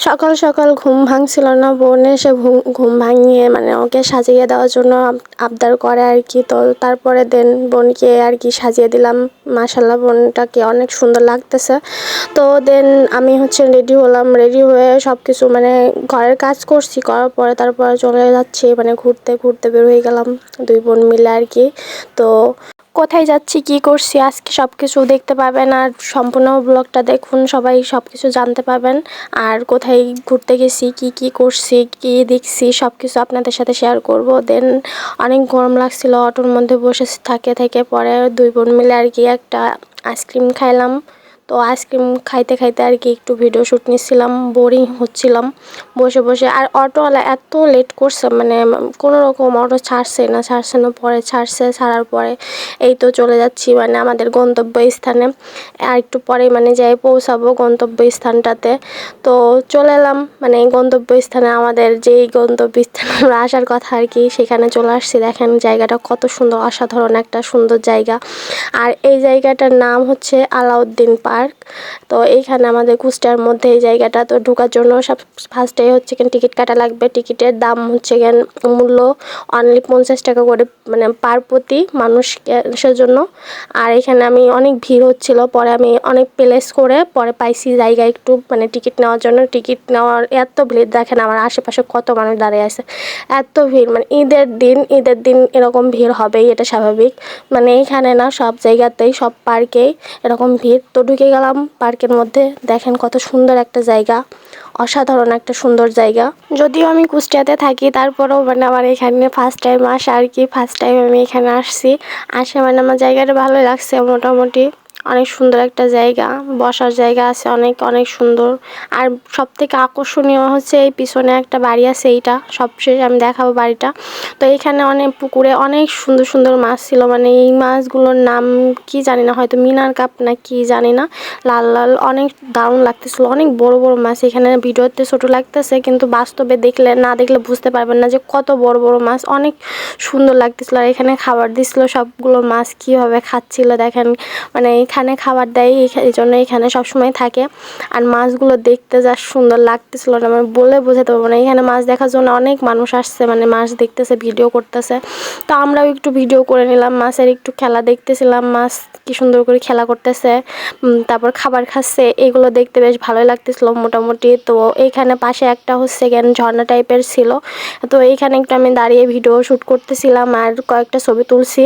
সকাল সকাল ঘুম ভাঙছিল না, বোন এসে ঘুম ভাঙিয়ে মানে ওকে সাজিয়ে দেওয়ার জন্য আবদার করে আর কি। তো তারপরে বোনকে আর কি সাজিয়ে দিলাম। মাশাল্লাহ বোনটাকে অনেক সুন্দর লাগতেছে। তো আমি রেডি হলাম, রেডি হয়ে সব কিছু মানে ঘরের কাজ করছি, করার পরে তারপরে চলে যাচ্ছি মানে ঘুরতে ঘুরতে বের হয়ে গেলাম দুই বোন মিলে আর কি। তো কোথায় যাচ্ছি, কি করছি আজকে সব কিছু দেখতে পাবেন, আর সম্পূর্ণ ব্লগটা দেখুন, সবাই সব কিছু জানতে পাবেন। আর কোথায় ঘুরতে গেছি, কি কি করছি, কি দেখছি, সব কিছু আপনাদের সাথে শেয়ার করব। অনেক গরম লাগছিল, অটোর মধ্যে বসে থেকে থেকে পরে দুই বোন মিলে আর কি একটা আইসক্রিম খাইলাম। তো আইসক্রিম খাইতে খাইতে আর কি একটু ভিডিও শ্যুট নিচ্ছিলাম, বোরিং হচ্ছিলাম বসে বসে। আর অটোওয়ালা এত লেট করছে, মানে কোনো রকম অটো ছাড়ছে না, পরে ছাড়ার পরে এই তো চলে যাচ্ছি মানে আমাদের গন্তব্যস্থানে। আর একটু পরে মানে যাই পৌঁছাবো গন্তব্যস্থানটাতে। তো চলে এলাম মানে গন্তব্যস্থানে, আমাদের যেই গন্তব্যস্থানে আমরা আসার কথা আর কি, সেখানে চলে আসছি। দেখেন জায়গাটা কত সুন্দর, অসাধারণ একটা সুন্দর জায়গা। আর এই জায়গাটার নাম হচ্ছে আলাউদ্দিন পার্ক। তো এইখানে আমাদের কুষ্টিয়ার মধ্যে এই জায়গাটা। তো ঢোকার জন্য সব ফার্স্টে টিকিট কাটা লাগবে। টিকিটের দাম মূল্য অনলি 50 টাকা করে, মানে পার প্রতি মানুষের জন্য। আর এখানে আমি অনেক ভিড় হচ্ছিল, পরে আমি অনেক প্লেস করে পরে পাইছি জায়গা একটু মানে টিকিট নেওয়ার জন্য। টিকিট নেওয়ার এত ভিড়, দেখেন আমার আশেপাশে কত মানুষ দাঁড়িয়ে আছে, এত ভিড়। মানে ঈদের দিন এরকম ভিড় হবেই, এটা স্বাভাবিক। মানে এইখানে না, সব জায়গাতেই সব পার্কেই এরকম ভিড়। তো ঢুকে গেলাম পার্কের মধ্যে। দেখেন কত সুন্দর একটা জায়গা, অসাধারণ একটা সুন্দর জায়গা। যদিও আমি কুষ্টিয়াতে থাকি, তারপরেও মানে আমার এখানে ফার্স্ট টাইম আসা আর কি। ফার্স্ট টাইম আমি এখানে আসে মানে আমার জায়গাটা ভালোই লাগছে মোটামুটি। অনেক সুন্দর একটা জায়গা, বসার জায়গা আছে অনেক অনেক সুন্দর। আর সব থেকে আকর্ষণীয় হচ্ছে এই পিছনে একটা বাড়ি আছে, এইটা সবশেষে আমি দেখাবো বাড়িটা। তো এইখানে অনেক পুকুরে অনেক সুন্দর সুন্দর মাছ ছিল, মানে এই মাছগুলোর নাম কি জানি না, হয়তো মিনার কাপ না কি জানি না, লাল লাল অনেক দারুণ লাগতেছিল। অনেক বড় বড় মাছ, এখানে ভিডিওতে ছোট লাগতেছে কিন্তু বাস্তবে না দেখলে বুঝতে পারবেন না যে কত বড় বড় মাছ, অনেক সুন্দর লাগতেছিল। আর এখানে খাবার দিছিল, সবগুলো মাছ কীভাবে খাচ্ছিল দেখেন। মানে এখানে খাবার দেয়, এই জন্য এখানে সবসময় থাকে। আর মাছগুলো দেখতে যা সুন্দর লাগতেছিল না, মানে বলে বোঝাতে পারবো না। এখানে মাছ দেখার জন্য অনেক মানুষ আসছে, মানে মাছ দেখতেছে, ভিডিও করতেছে। তো আমরাও একটু ভিডিও করে নিলাম, মাছের একটু খেলা দেখতেছিলাম, মাছ কি সুন্দর করে খেলা করতেছে, তারপর খাবার খাচ্ছে, এগুলো দেখতে বেশ ভালোই লাগতেছিল মোটামুটি। তো এইখানে পাশে একটা ঝর্ণা টাইপের ছিল। তো এইখানে একটু আমি দাঁড়িয়ে ভিডিও শ্যুট করতেছিলাম আর কয়েকটা ছবি তুলছি।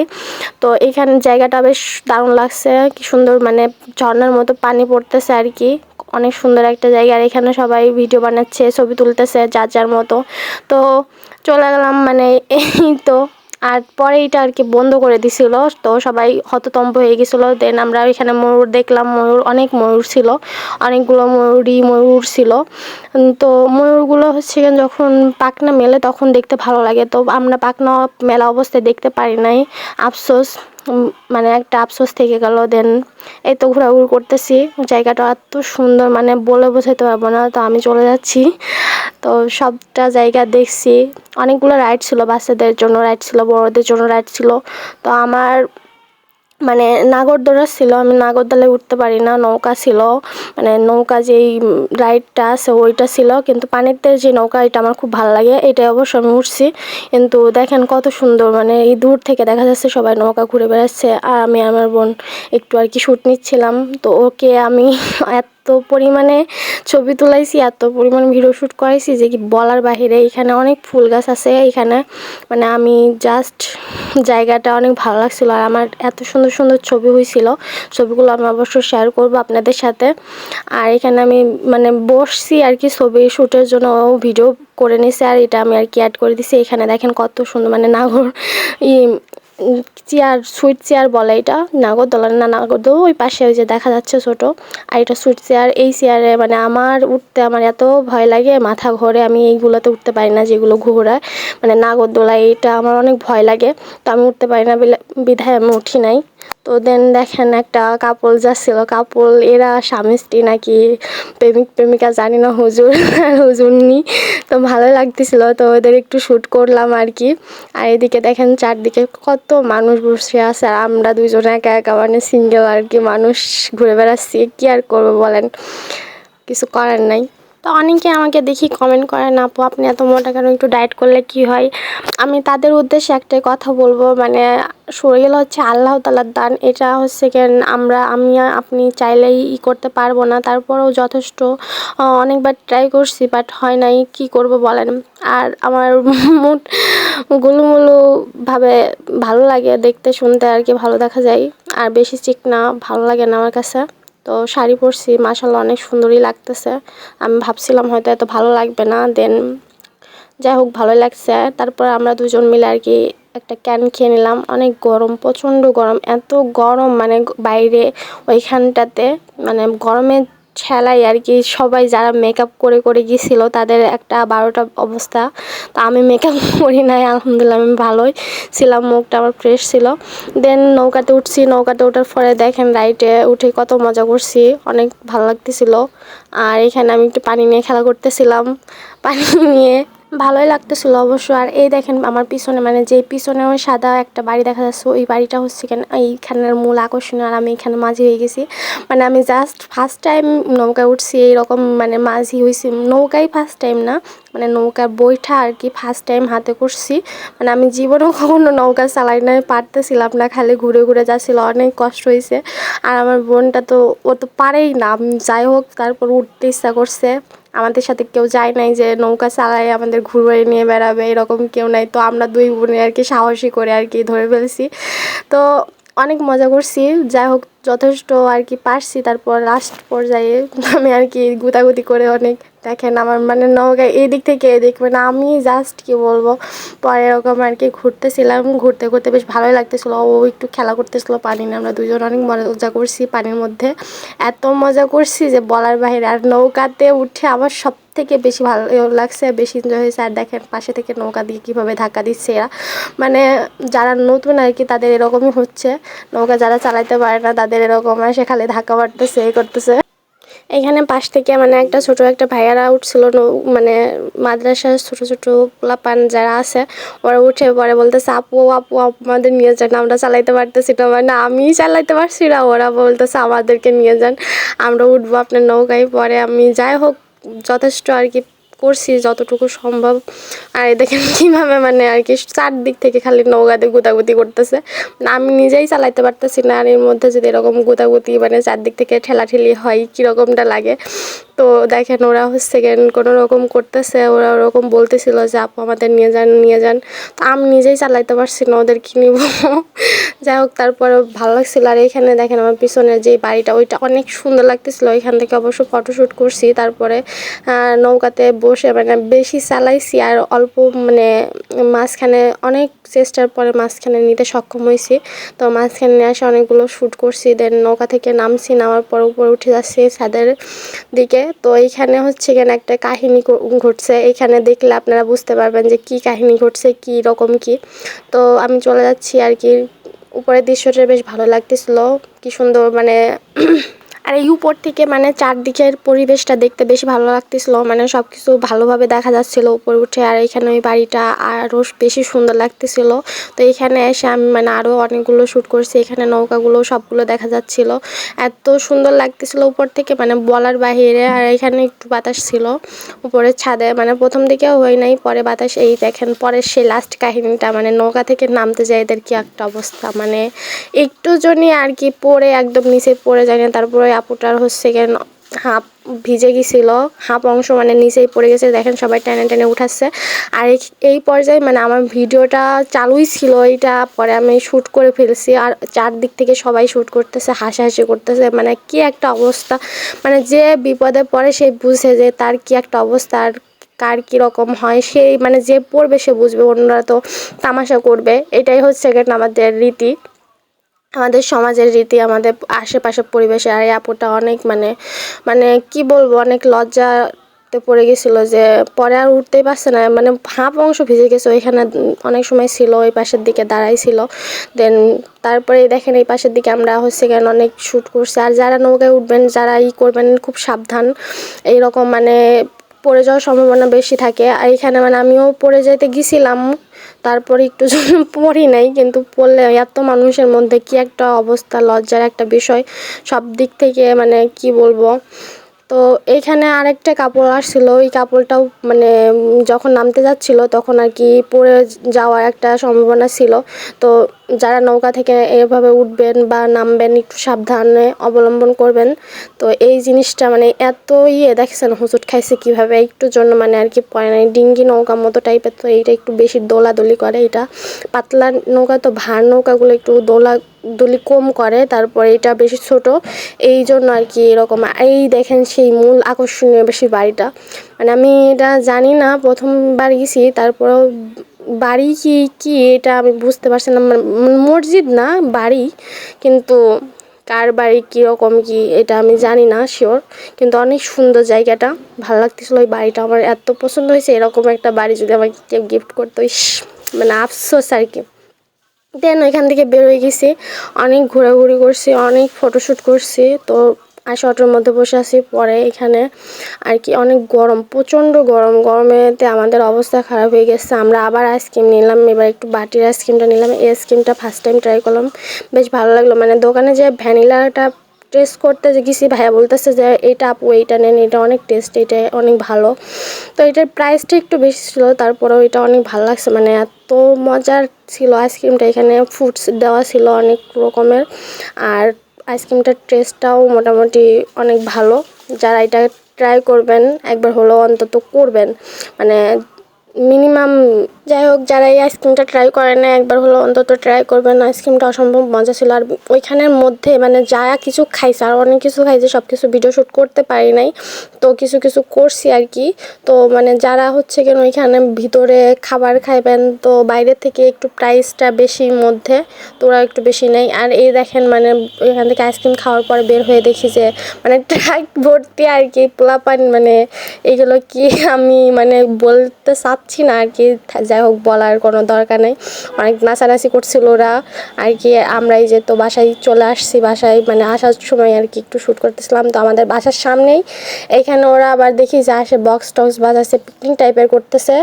তো এইখানে জায়গাটা বেশ দারুণ লাগছে, কি সুন্দর মানে ঝর্ণার মতো পানি পড়তেছে আর কি। অনেক সুন্দর একটা জায়গা। আর এখানে সবাই ভিডিও বানাচ্ছে, ছবি তুলতেছে যার যার মতো। তো চলে গেলাম মানে এই তো। আর পরে এটা আর কি বন্ধ করে দিছিল, তো সবাই হততম্ব হয়ে গেছিলো। আমরা এখানে ময়ূর দেখলাম, অনেক ময়ূর ছিল, অনেকগুলো ময়ূর ছিল। তো ময়ূরগুলো যখন পাখনা মেলে তখন দেখতে ভালো লাগে। তো আমরা পাখনা মেলা অবস্থায় দেখতে পারি নাই, আফসোস, মানে একটা আফসোস থেকে গেল। এই তো ঘোরাঘুরি করতেছি, জায়গাটা এত সুন্দর মানে বলে বোঝাতে পারবো না। তো আমি চলে যাচ্ছি, তো সবটা জায়গা দেখছি। অনেকগুলো রাইড ছিল, বাচ্চাদের জন্য রাইড ছিল, বড়দের জন্য রাইড ছিল। তো আমার মানে নাগরদোলা ছিল, আমি নাগরদোলায় উঠতে পারি না। নৌকা ছিল, মানে নৌকা যেই রাইডটা আছে ওইটা ছিল, কিন্তু পানিতে যে নৌকা এটা আমার খুব ভালো লাগে, এটাই অবশ্য আমি উঠছি। কিন্তু দেখেন কত সুন্দর, মানে এই দূর থেকে দেখা যাচ্ছে সবাই নৌকা ঘুরে বেড়াচ্ছে, আর আমি আমার বোন একটু আর কি শ্যুট নিচ্ছিলাম। তো ওকে আমি এত পরিমাণে ছবি তুলাইছি, এত পরিমাণ ভিডিও শ্যুট করাইছি যে কি বলার বাহিরে। এখানে অনেক ফুল গাছ আছে এখানে, মানে আমি জাস্ট জায়গাটা অনেক ভালো লাগছিল। আর আমার এত সুন্দর সুন্দর ছবি হয়েছিল, ছবিগুলো আমি অবশ্যই শেয়ার করব আপনাদের সাথে। আর এখানে আমি মানে বসছি আর কি ছবি শ্যুটের জন্য, ভিডিও করে নিছি আর এটা আমি আর কি অ্যাড করে দিছি। এখানে দেখেন কত সুন্দর মানে চেয়ার, সুইট চেয়ার বলে এটা, নাগরদোলা না, নাগরদোলা ওই পাশে ওই যে দেখা যাচ্ছে ছোট। আর এটা সুইট চেয়ার। এই চেয়ারে মানে আমার উঠতে আমার এত ভয় লাগে, মাথা ঘোরে, আমি এইগুলোতে উঠতে পারি না যেগুলো ঘোরায়, মানে নাগরদোলা, এটা আমার অনেক ভয় লাগে। তো আমি উঠতে পারি না বিধায় আমি উঠি নাই। তো দেখেন একটা কাপল যাচ্ছিল, এরা স্বামী স্ত্রী নাকি প্রেমিক প্রেমিকা জানি না, হুজুরনি। তো ভালো লাগতেছিল, তো ওদের একটু শ্যুট করলাম আর কি। আর এদিকে দেখেন চারদিকে কত মানুষ বসে আছে, আর আমরা দুইজনে একা একা মানে সিঙ্গেল আর কি মানুষ ঘুরে বেড়াচ্ছি। কি আর করবো বলেন, কিছু করার নাই। তো অনেকে আমাকে দেখি কমেন্ট করে, না আপু আপনি এত মোটা কেন, একটু ডায়েট করলে কি হয়। আমি তাদের উদ্দেশ্যে একটাই কথা বলবো, মানে শরীর হচ্ছে আল্লাহ তাআলার দান, এটা হচ্ছে কেন আমি আপনি চাইলেই করতে পারবো না। তারপরেও যথেষ্ট অনেকবার ট্রাই করছি, বাট হয় নাই, কি করব বলেন। আর আমার মুড গোলুমোলু ভাবে ভালো লাগে দেখতে শুনতে আর কি, ভালো দেখা যায়। আর বেশি চিকনা ভালো লাগে না আমার কাছে। তো শাড়ি পরছি, মাশাআল্লাহ অনেক সুন্দরই লাগতেছে। আমি ভাবছিলাম হয়তো এত ভালো লাগবে না, দেন যাই হোক ভালোই লাগছে। তারপর আমরা দুজন মিলে আর কি একটা ক্যান খেয়ে নিলাম। অনেক গরম, প্রচণ্ড গরম, এত গরম মানে বাইরে ওইখানটাতে, মানে গরমে ঠেলাই আর কি। সবাই যারা মেকআপ করে করে গিয়েছিলো তাদের একটা 12টা অবস্থা। তো আমি মেকআপ করি নাই, আলহামদুলিল্লাহ আমি ভালোই ছিলাম, মুখটা আমার ফ্রেশ ছিল। দেন নৌকাতে উঠছি, নৌকাতে ওঠার পরে দেখেন রাইটে উঠে কত মজা করছি, অনেক ভালো লাগতেছিল। আর এখানে আমি একটু পানি নিয়ে খেলা করতেছিলাম, পানি নিয়ে ভালোই লাগতেছিল অবশ্য। আর এই দেখেন আমার পিছনে, মানে যেই পিছনে ওই সাদা একটা বাড়ি দেখা যাচ্ছে, ওই বাড়িটা হচ্ছে কেন এইখানের মূল আকর্ষণ। আর আমি এখানে মাঝি হয়ে গেছি, মানে আমি জাস্ট ফার্স্ট টাইম নৌকায় উঠছি এইরকম, মানে মাঝি হয়েছি। নৌকায় ফার্স্ট টাইম না, মানে নৌকার বইটা আর কি ফার্স্ট টাইম হাতে করছি। মানে আমি জীবনেও কখনো নৌকা চালাই নাই, পারতেছিলাম না, খালি ঘুরে ঘুরে যাচ্ছিল, অনেক কষ্ট হয়েছে। আর আমার বোনটা তো, ও তো পারেই না, যাই হোক তারপর উঠতে ইচ্ছা করছে। আমাদের সাথে কেউ যায় নাই যে নৌকা চালায় আমাদের ঘুরে নিয়ে বেড়াবে, এরকম কেউ নাই। তো আমরা দুই বোনে আর কি সাহসী করে আর কি ধরে ফেলছি। তো অনেক মজা করছি, যাই হোক যথেষ্ট আর কি পারছি। তারপর লাস্ট পর্যায়ে আমি আর কি গুতাগুতি করে অনেক, দেখেন আমার মানে নৌকা এদিক থেকে এদিক, মানে আমি জাস্ট কি বলবো। পরে এরকম আর কি ঘুরতেছিলাম, ঘুরতে ঘুরতে বেশ ভালোই লাগতেছিলো। ও একটু খেলা করতেছিলো পানি নিয়ে, আমরা দুজন অনেক মজা করছি পানির মধ্যে। এত মজা করছি যে বলার বাইরে। আর নৌকাতে উঠে আমার সব থেকে বেশি ভালো লাগছে, বেশি এনজয় হয়েছে। আর দেখেন পাশে থেকে নৌকা দিয়ে কীভাবে ধাক্কা দিচ্ছে এরা, মানে যারা নতুন আর কি তাদের এরকমই হচ্ছে। নৌকা যারা চালাইতে পারে না তাদের এরকম আসে, খালি ধাক্কা মারতেছে, এই করতেছে। এখানে পাশ থেকে মানে একটা ছোট একটা ভাইয়ারা উঠছিল, মানে মাদ্রাসার ছোট ছোট পোলাপান যারা আছে, ওরা উঠে পরে বলতেছে আপু আপু আমাদের নিয়ে যান, আমরা চালাইতে পারতেছি না। মানে আমি চালাইতে পারছি না, ওরা বলতেছে আমাদেরকে নিয়ে যান, আমরা উঠবো আপনার নৌকায়। পরে আমি যাই হোক যথেষ্ট আর কি করছি যতটুকু সম্ভব। আর দেখেন কীভাবে মানে আর কি চারদিক থেকে খালি নৌকাতে গুতাগুতি করতেছে, মানে আমি নিজেই চালাইতে পারতেছি না। আর এর মধ্যে যদি এরকম গুতাগুতি মানে চারদিক থেকে ঠেলাঠেলি হয় কীরকমটা লাগে। তো দেখেন ওরা হচ্ছে কোনো রকম করতেছে, ওরা ওরকম বলতেছিল যে আপু আমাদের নিয়ে যান নিয়ে যান। তো আমি নিজেই চালাইতে পারছি না, ওদের কি নিব। যাই হোক তারপরে ভালো লাগছিল। আর এইখানে দেখেন আমার পিছনের যে বাড়িটা, ওইটা অনেক সুন্দর লাগতেছিল, ওইখান থেকে অবশ্য ফটোশ্যুট করছি। তারপরে নৌকাতে বসে মানে বেশি চালাইছি, আর অল্প মানে মাঝখানে অনেক চেষ্টার পরে মাঝখানে নিতে সক্ষম হয়েছি। তো মাঝখানে নিয়ে আসে অনেকগুলো শ্যুট করছি। দেন নৌকা থেকে নামছি, নামার পর উপরে উঠে যাচ্ছি ছাদের দিকে। তো এইখানে হচ্ছে এখানে একটা কাহিনী ঘটছে, এইখানে দেখলে আপনারা বুঝতে পারবেন যে কি কাহিনী ঘটছে, কি রকম কি। তো আমি চলে যাচ্ছি আর কি। উপরের দৃশ্যটা বেশ ভালো লাগতেছিল, কি সুন্দর মানে। আর এই উপর থেকে মানে চারদিকের পরিবেশটা দেখতে বেশি ভালো লাগতেছিল, মানে সব কিছু ভালোভাবে দেখা যাচ্ছিল উপরে উঠে। আর এখানে ওই বাড়িটা আরও বেশি সুন্দর লাগতেছিল। তো এখানে এসে আমি মানে আরও অনেকগুলো শ্যুট করছি, এখানে নৌকাগুলো সবগুলো দেখা যাচ্ছিল, এত সুন্দর লাগতেছিল উপর থেকে মানে বলার বাহিরে। আর এখানে একটু বাতাস ছিল উপরের ছাদে, মানে প্রথম দিকেও হয় নাই, পরে বাতাস। এই দেখেন পরের সেই লাস্ট কাহিনীটা, মানে নৌকা থেকে নামতে যায় এদের কি একটা অবস্থা, মানে একটু জনই আর কি পড়ে একদম নিচে পড়ে যায় না। তারপরে আপুটার হচ্ছে কেন হাফ ভিজে গেছিল, হাফ অংশ মানে নিচেই পড়ে গেছে, দেখেন সবাই টেনে টেনে উঠাচ্ছে। আর এই পর্যায়ে মানে আমার ভিডিওটা চালুই ছিল এইটা, পরে আমি শ্যুট করে ফেলছি। আর চারদিক থেকে সবাই শ্যুট করতেছে, হাসাহাসি করতেছে, মানে কি একটা অবস্থা। মানে যে বিপদে পড়ে সে বুঝে যে তার কি একটা অবস্থা, আর কার কীরকম হয় সেই মানে যে পড়বে সে বুঝবে, অন্যরা তো তামাশা করবে। এটাই হচ্ছে আমাদের রীতি, আমাদের সমাজের রীতি, আমাদের আশেপাশের পরিবেশে। আর এই আপুটা অনেক মানে মানে কি বলবো, অনেক লজ্জাতে পড়ে গেছিলো, যে পরে আর উঠতেই পারছে না, মানে হাফ অংশ ভিজে গেছে। ওইখানে অনেক সময় ছিল, ওই পাশের দিকে দাঁড়াই ছিল। দেন তারপরে দেখেন এই পাশের দিকে আমরা হচ্ছে কেন অনেক শ্যুট করছি। আর যারা নৌকায় উঠবেন, যারা করবেন, খুব সাবধান, এইরকম মানে পড়ে যাওয়ার সম্ভাবনা বেশি থাকে। আর এখানে মানে আমিও পড়ে যেতে গেছিলাম, তারপরে একটু জন পড়ি নাই, কিন্তু পড়লে এত মানুষের মধ্যে কি একটা অবস্থা, লজ্জার একটা বিষয় সব দিক থেকে, মানে কি বলবো। তো এইখানে আরেকটা কাপড় আসছিল, ওই কাপড়টাও মানে যখন নামতে যাচ্ছিল তখন আর কি পড়ে যাওয়ার একটা সম্ভাবনা ছিল। তো যারা নৌকা থেকে এভাবে উঠবেন বা নামবেন একটু সাবধানে অবলম্বন করবেন। তো এই জিনিসটা মানে এত দেখছেন হোঁচট খাইছে কীভাবে, একটুর জন্য মানে আর কি পড়ে নাই। ডিঙ্গি নৌকার মতো টাইপের, তো এইটা একটু বেশি দোলাদুলি করে। এটা পাতলা নৌকা, তো ভার নৌকাগুলো একটু দোলাদুলি কম করে, তারপরে এটা বেশি ছোট, এই জন্য আর কি এরকম। এই দেখেন সেই মূল আকর্ষণীয় বেশি বাড়িটা, মানে আমি এটা জানি না, প্রথমবার গেছি, তারপরেও বাড়ি কি কি এটা আমি বুঝতে পারছি না। মসজিদ না বাড়ি, কিন্তু কার বাড়ি কীরকম কি এটা আমি জানি না শিওর, কিন্তু অনেক সুন্দর জায়গাটা, ভালো লাগতেছিলো। ওই বাড়িটা আমার এত পছন্দ হয়েছে, এরকম একটা বাড়ি যদি আমাকে কেউ গিফট করতো, মানে আফসোস আর কি। দেন ওইখান থেকে বের হয়ে গেছি, অনেক ঘোরাঘুরি করছি, অনেক ফটোশ্যুট করছি। তো আসে অটোর মধ্যে বসে আছি, পরে এখানে আর কি অনেক গরম, প্রচণ্ড গরম, গরমেতে আমাদের অবস্থা খারাপ হয়ে গেছে। আমরা আবার আইসক্রিম নিলাম, এবার একটু বাটির আইসক্রিমটা নিলাম। এই আইসক্রিমটা ফার্স্ট টাইম ট্রাই করলাম, বেশ ভালো লাগলো। মানে দোকানে যে ভ্যানিলাটা টেস্ট করতে গেছি, ভাইয়া বলতেছে যে এইটা আপু এইটা নেন, এটা অনেক টেস্ট, এটা অনেক ভালো। তো এটার প্রাইসটা একটু বেশি ছিল, তারপরেও এটা অনেক ভালো লাগছে, মানে এত মজার ছিল আইসক্রিমটা। এখানে ফ্রুটস দেওয়া ছিল অনেক রকমের, আর আইসক্রিমটার টেস্টটাও মোটামুটি অনেক ভালো। যারা এটা ট্রাই করবেন একবার হলেও অন্তত করবেন, মানে মিনিমাম। যাই হোক, যারা এই আইসক্রিমটা ট্রাই করে না একবার হলো অন্তত ট্রাই করবেন। আইসক্রিমটা অসম্ভব মজা ছিল। আর ওইখানের মধ্যে মানে যা কিছু খাইছে, আর অনেক কিছু খাইছে, সব কিছু ভিডিও শ্যুট করতে পারি নাই, তো কিছু কিছু করছি আর কি। তো মানে যারা হচ্ছে কেন ওইখানে ভিতরে খাবার খাইবেন, তো বাইরের থেকে একটু প্রাইসটা বেশির মধ্যে, তো ওরা একটু বেশি নেই। আর এই দেখেন মানে এখান থেকে আইসক্রিম খাওয়ার পর বের হয়ে দেখি যে মানে ট্রাক ভর্তি আর কি পোলাপান, মানে এইগুলো কি আমি মানে বলতে চাচ্ছি না আর কি, যাই হোক বলার কোনো দরকার নেই। অনেক নাচানাচি করছিল ওরা আর কি। আমরা এই যে তো বাসায় চলে আসছি, বাসায় মানে আসার সময় আর কি একটু শ্যুট করতেছিলাম। তো আমাদের বাসার সামনেই এইখানে ওরা আবার দেখি যে আসে বক্স টক্স বাজাচ্ছে, পিকনিক টাইপের করতেছে,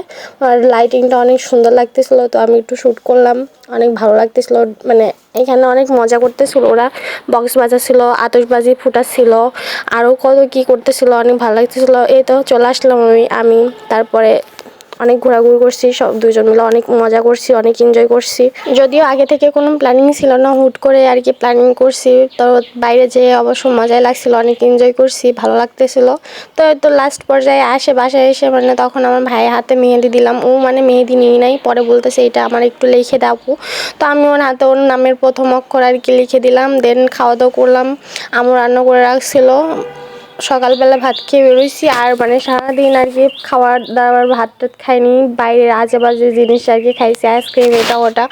আর লাইটিংটা অনেক সুন্দর লাগতেছিলো। তো আমি একটু শ্যুট করলাম, অনেক ভালো লাগতেছিলো। মানে এখানে অনেক মজা করতেছিল ওরা, বক্স বাজাচ্ছিল, আতশবাজি ফুটাচ্ছিল, আরও কত কী করতেছিল, অনেক ভালো লাগতেছিলো। এই তো চলে আসলাম আমি তারপরে অনেক ঘোরাঘুরি করছি, সব দুজন মিলে অনেক মজা করছি, অনেক এনজয় করছি। যদিও আগে থেকে কোনো প্ল্যানিং ছিল না, হুট করে আর কি প্ল্যানিং করছি। তো বাইরে যেয়ে অবশ্য মজাই লাগছিল, অনেক এনজয় করছি, ভালো লাগতেছিল। তো লাস্ট পর্যায়ে আসে বাসায় এসে মানে তখন আমার ভাইয়ের হাতে মেহেদি দিলাম। ও মানে মেহেদি নিয়ে নাই, পরে বলতেছে এটা আমার একটু লিখে দাও। তো আমি ওর হাতে ওর নামের প্রথম অক্ষর আর কি লিখে দিলাম। দেন খাওয়া দাওয়া করলাম, আমু রান্না করে রাখছিল। সকালবেলা ভাত খেয়ে বেরোইছি, আর মানে সারাদিন আর কি খাওয়ার দাওয়ার ভাত টাত খাইনি, বাইরের আজে বাজে জিনিস আর কি খাইছি, আইসক্রিম এটা ওটা,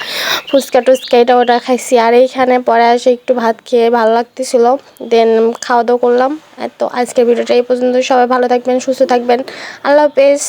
ফুচকা টুচকা এটা ওটা খাইছি। আর এইখানে পরে এসে একটু ভাত খেয়ে ভালো লাগতেছিল, দেন খাওয়া দাওয়া করলাম। তো আজকের ভিডিওটা এই পর্যন্ত, সবাই ভালো থাকবেন, সুস্থ থাকবেন, আল্লাহ হাফেজ।